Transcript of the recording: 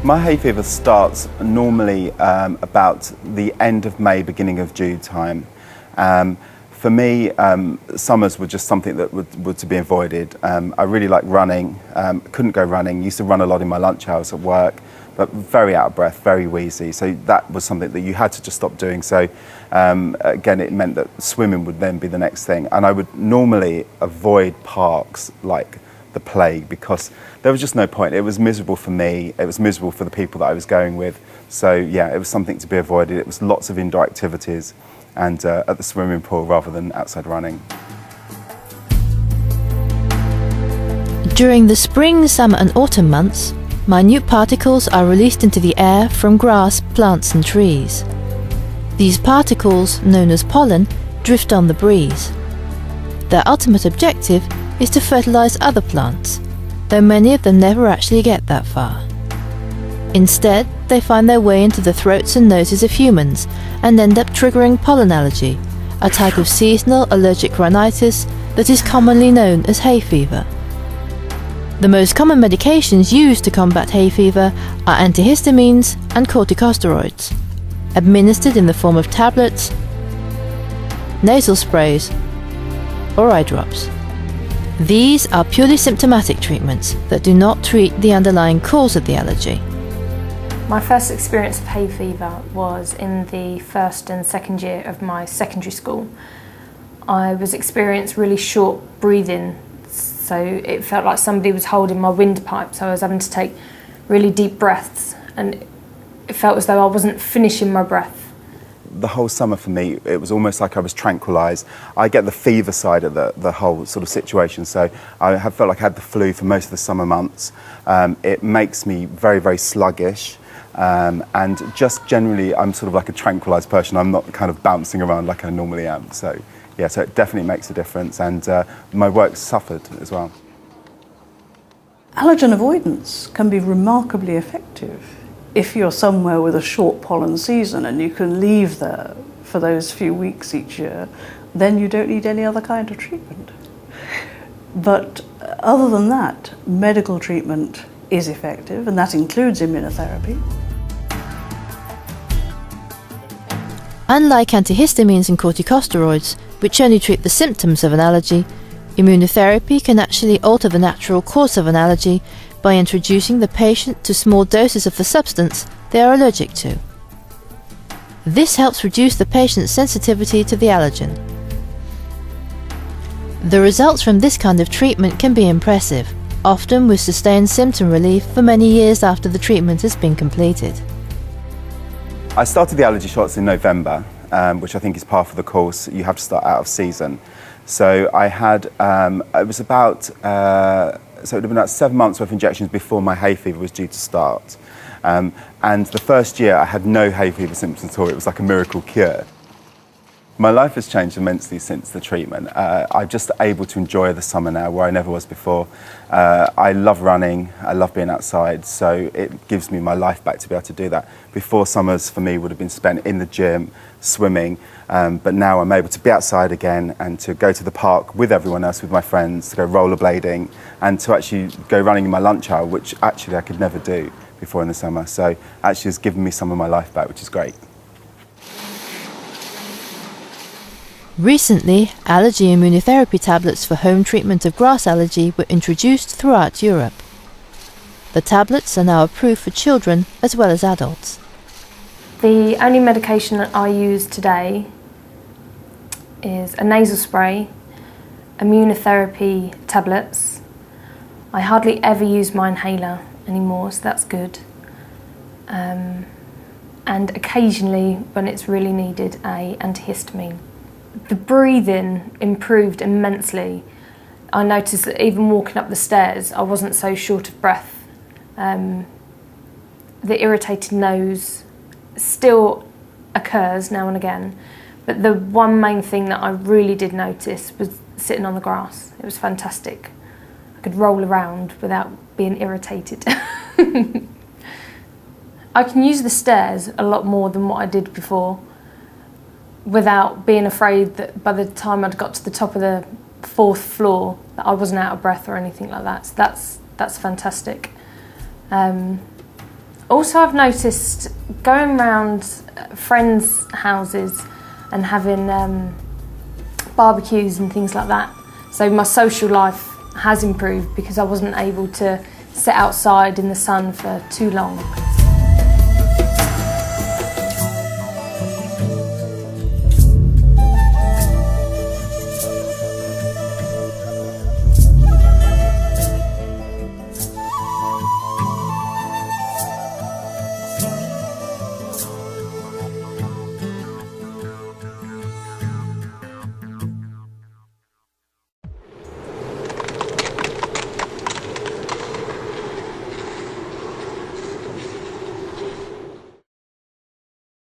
My hay fever starts normally about the end of May, beginning of June time. For me, summers were just something that were to be avoided. I really like running, couldn't go running, used to run a lot in my lunch hours at work, but very out of breath, very wheezy. So that was something that you had to just stop doing. So again, it meant that swimming would then be the next thing. And I would normally avoid parks like the plague because there was just no point. It was miserable for me. It was miserable for the people that I was going with. So yeah, it was something to be avoided. It was lots of indoor activities and at the swimming pool rather than outside running. During the spring, summer and autumn months, minute particles are released into the air from grass, plants and trees. These particles, known as pollen, drift on the breeze. Their ultimate objective is to fertilize other plants, though many of them never actually get that far. Instead, they find their way into the throats and noses of humans and end up triggering pollen allergy, a type of seasonal allergic rhinitis that is commonly known as hay fever. The most common medications used to combat hay fever are antihistamines and corticosteroids, administered in the form of tablets, nasal sprays, or eye drops. These are purely symptomatic treatments that do not treat the underlying cause of the allergy. My first experience of hay fever was in the first and second year of my secondary school. I was experiencing really short breathing, so it felt like somebody was holding my windpipe, so I was having to take really deep breaths and it felt as though I wasn't finishing my breath. The whole summer for me, it was almost like I was tranquilised. I get the fever side of the whole sort of situation, so I have felt like I had the flu for most of the summer months. It makes me very, very sluggish. And just generally, I'm sort of like a tranquilised person. I'm not kind of bouncing around like I normally am. So yeah, so it definitely makes a difference. And my work suffered as well. Allergen avoidance can be remarkably effective if you're somewhere with a short pollen season and you can leave there for those few weeks each year, then you don't need any other kind of treatment. But other than that, medical treatment is effective, and that includes immunotherapy. Unlike antihistamines and corticosteroids, which only treat the symptoms of an allergy, immunotherapy can actually alter the natural course of an allergy by introducing the patient to small doses of the substance they are allergic to. This helps reduce the patient's sensitivity to the allergen. The results from this kind of treatment can be impressive, often with sustained symptom relief for many years after the treatment has been completed. I started the allergy shots in November, which I think is part of the course. You have to start out of season. So I had, it was about, so it would have been about 7 months worth of injections before my hay fever was due to start. And the first year I had no hay fever symptoms at all. It was like a miracle cure. My life has changed immensely since the treatment. I'm just able to enjoy the summer now where I never was before. I love running, I love being outside, so it gives me my life back to be able to do that. Before, summers for me would have been spent in the gym, swimming, but now I'm able to be outside again and to go to the park with everyone else, with my friends, to go rollerblading and to actually go running in my lunch hour, which actually I could never do before in the summer. So actually it's given me some of my life back, which is great. Recently, allergy immunotherapy tablets for home treatment of grass allergy were introduced throughout Europe. The tablets are now approved for children as well as adults. The only medication that I use today is a nasal spray, immunotherapy tablets. I hardly ever use my inhaler anymore, so that's good. And occasionally, when it's really needed, an antihistamine. The breathing improved immensely. I noticed that even walking up the stairs, I wasn't so short of breath. The irritated nose still occurs now and again, but the one main thing that I really did notice was sitting on the grass. It was fantastic. I could roll around without being irritated. I can use the stairs a lot more than what I did before, without being afraid that by the time I'd got to the top of the 4th floor that I wasn't out of breath or anything like that. So that's fantastic. Also, I've noticed going around friends' houses and having barbecues and things like that. So my social life has improved because I wasn't able to sit outside in the sun for too long.